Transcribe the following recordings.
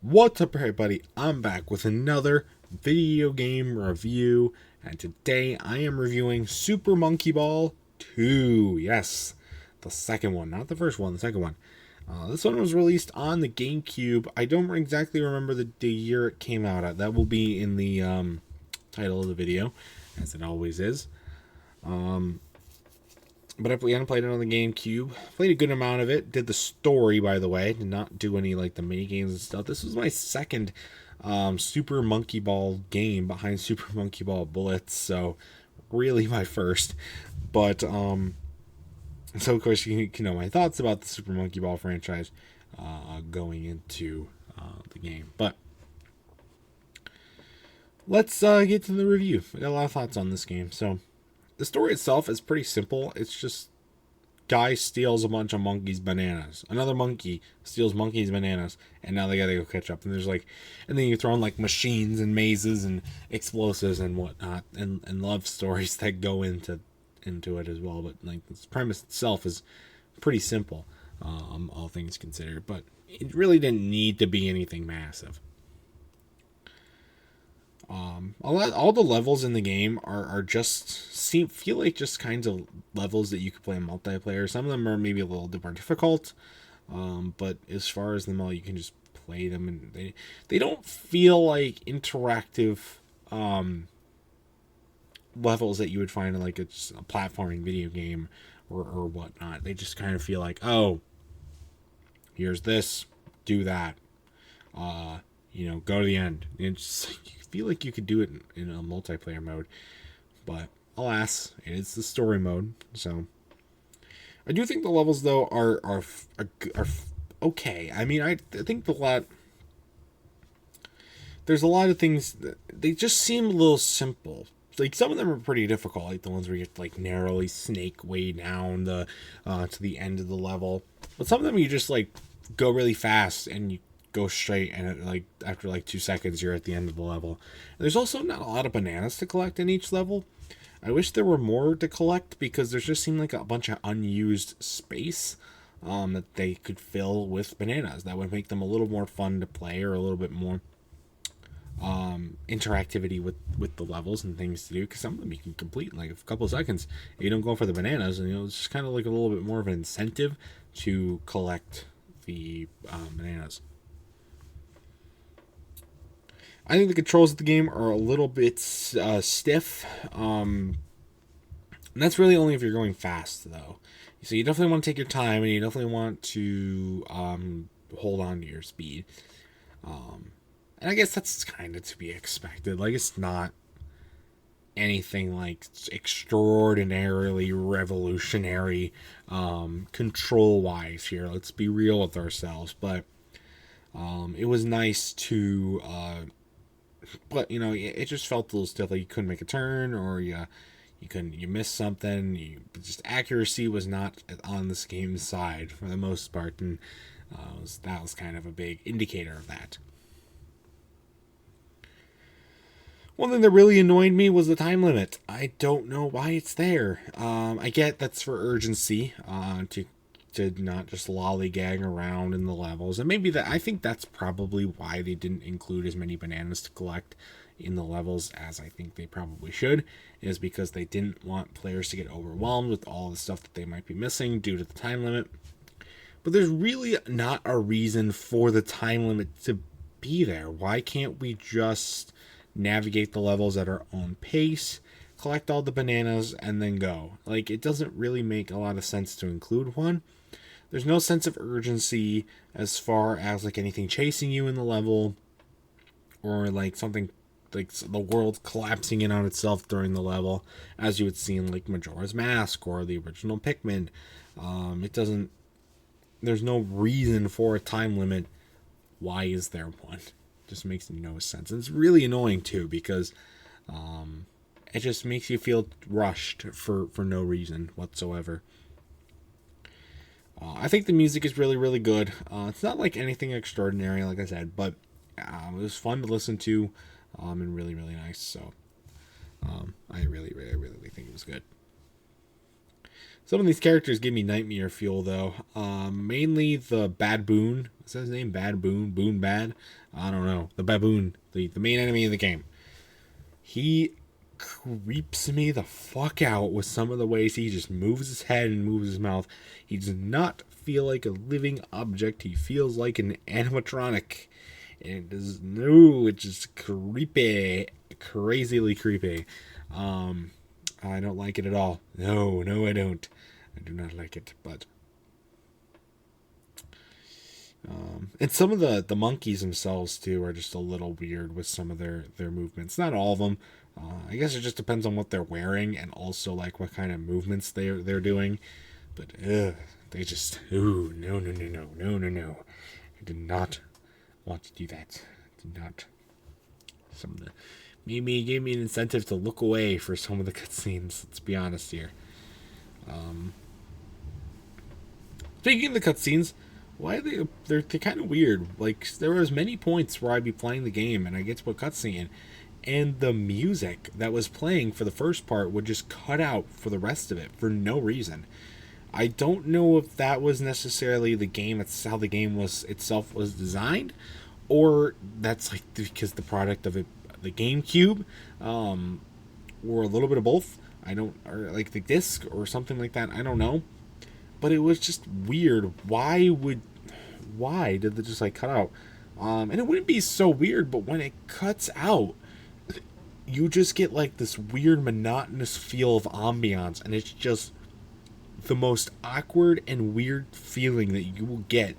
What's up, everybody? I'm back with another video game review, and today I am reviewing Super Monkey Ball 2. Yes, the second one, not the first one, the second one. This one was released on the GameCube. I don't exactly remember the year it came out at. That will be in the title of the video, as it always is. But we hadn't played it on the GameCube. Played a good amount of it. Did the story, by the way. Did not do any like the mini games and stuff. This was my second Super Monkey Ball game behind Super Monkey Ball Bullets. So really my first. But so of course you can know my thoughts about the Super Monkey Ball franchise going into the game. But let's get to the review. I got a lot of thoughts on this game. So the story itself is pretty simple. It's just guy steals a bunch of monkeys' bananas. Another monkey steals monkeys' bananas, and now they gotta go catch up. And there's like, and then you throw in like machines and mazes and explosives and whatnot, and love stories that go into it as well. But like the premise itself is pretty simple, all things considered. But it really didn't need to be anything massive. All the levels in the game are just feel like just kinds of levels that you could play in multiplayer. Some of them are maybe a little bit more difficult, but as far as them all, you can just play them, and they don't feel like interactive levels that you would find in like a platforming video game or whatnot. They just kind of feel like, oh, here's this, do that, go to the end. And it's just, you feel like you could do it in a multiplayer mode, but alas, it is the story mode. So I do think the levels though are okay. I mean, I think there's a lot of things that they just seem a little simple. Like some of them are pretty difficult, like the ones where you have to like narrowly snake way down the to the end of the level. But some of them you just like go really fast and you go straight, and like after like 2 seconds you're at the end of the level. And there's also not a lot of bananas to collect in each level. I wish there were more to collect, because there just seemed like a bunch of unused space that they could fill with bananas. That would make them a little more fun to play, or a little bit more interactivity with the levels and things to do, because some of them you can complete in like a couple of seconds if you don't go for the bananas. And it's just kind of like a little bit more of an incentive to collect the bananas. I think the controls of the game are a little bit stiff. And that's really only if you're going fast, though. So you definitely want to take your time, and you definitely want to hold on to your speed. And I guess that's kind of to be expected. Like, it's not anything like extraordinarily revolutionary control-wise here. Let's be real with ourselves. But it was nice to... but it just felt a little stiff. Like you couldn't make a turn, or you missed something. Just accuracy was not on this game's side for the most part, and that was kind of a big indicator of that. One thing that really annoyed me was the time limit. I don't know why it's there. I get that's for urgency, to not just lollygag around in the levels, and maybe I think that's probably why they didn't include as many bananas to collect in the levels as I think they probably should, is because they didn't want players to get overwhelmed with all the stuff that they might be missing due to the time limit. But there's really not a reason for the time limit to be there. Why can't we just navigate the levels at our own pace, collect all the bananas, and then go? Like, it doesn't really make a lot of sense to include one. There's no sense of urgency as far as like anything chasing you in the level, or like something like the world collapsing in on itself during the level, as you would see in like Majora's Mask or the original Pikmin. It doesn't. There's no reason for a time limit. Why is there one? It just makes no sense. And it's really annoying too, because it just makes you feel rushed for no reason whatsoever. I think the music is really, really good. It's not like anything extraordinary, like I said, but it was fun to listen to, and really, really nice. So I really, really, really think it was good. Some of these characters give me nightmare fuel, though. Mainly the baboon. Is that his name? Baboon? Boon Bad? I don't know. The baboon. The main enemy of the game. He creeps me the fuck out with some of the ways he just moves his head and moves his mouth. He does not feel like a living object. He feels like an animatronic. And it's just creepy. Crazily creepy. I don't like it at all. No, I don't. I do not like it, but... and some of the monkeys themselves, too, are just a little weird with some of their movements. Not all of them. I guess it just depends on what they're wearing and also, like, what kind of movements they're doing. But, they just... Ooh, no. I did not want to do that. Did not. Some of the... Maybe gave me an incentive to look away for some of the cutscenes. Let's be honest here. Speaking of the cutscenes, why are they're kind of weird. Like, there was many points where I'd be playing the game and I get to a cutscene, and the music that was playing for the first part would just cut out for the rest of it for no reason. I don't know if that was necessarily the game. It's how the game itself was designed, or that's like because the product of it. The GameCube, or a little bit of both. Or like the disc or something like that. I don't know, but it was just weird. Why did they just like cut out? And it wouldn't be so weird, but when it cuts out, you just get like this weird monotonous feel of ambiance, and it's just the most awkward and weird feeling that you will get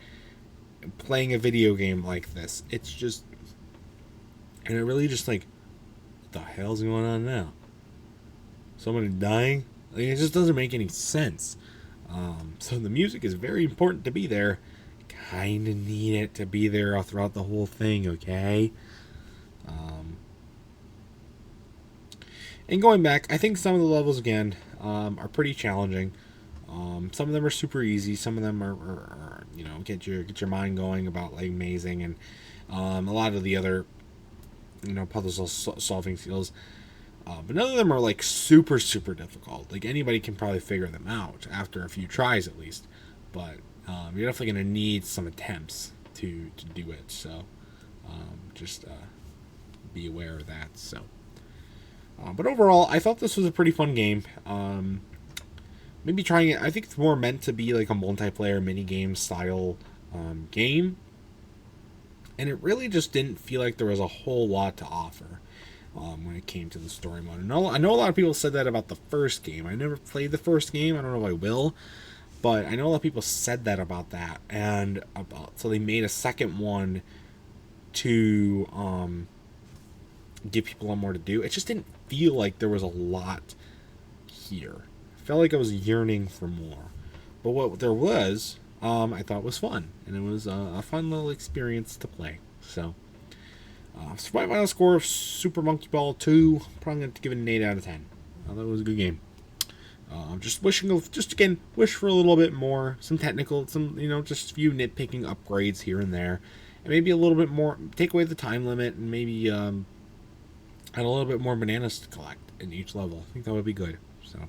playing a video game like this. It's just. And it really just like, what the hell's going on now? Somebody dying? Like, it just doesn't make any sense. So the music is very important to be there. Kind of need it to be there throughout the whole thing, okay? And going back, I think some of the levels, again, are pretty challenging. Some of them are super easy. Some of them are get your mind going about like amazing. And a lot of the other... puzzle solving skills. But none of them are like super difficult. Like anybody can probably figure them out after a few tries at least. But you're definitely going to need some attempts to do it. So just be aware of that. So, but overall, I thought this was a pretty fun game. Maybe trying it. I think it's more meant to be like a multiplayer minigame style game. And it really just didn't feel like there was a whole lot to offer when it came to the story mode. And I know a lot of people said that about the first game. I never played the first game. I don't know if I will. But I know a lot of people said that about that. And so they made a second one to give people a lot more to do. It just didn't feel like there was a lot here. I felt like I was yearning for more. But what there was... I thought was fun, and it was a fun little experience to play. So, for my final score of Super Monkey Ball 2, I'm probably going to give it an 8 out of 10. I thought it was a good game. Just wish for a little bit more, some technical, just a few nitpicking upgrades here and there, and maybe a little bit more, take away the time limit, and maybe add a little bit more bananas to collect in each level. I think that would be good. So.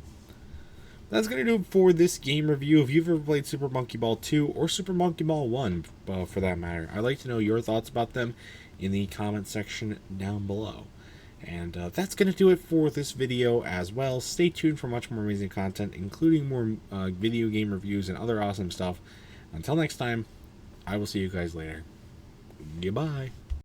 That's going to do it for this game review. If you've ever played Super Monkey Ball 2 or Super Monkey Ball 1, for that matter, I'd like to know your thoughts about them in the comment section down below. And that's going to do it for this video as well. Stay tuned for much more amazing content, including more video game reviews and other awesome stuff. Until next time, I will see you guys later. Goodbye.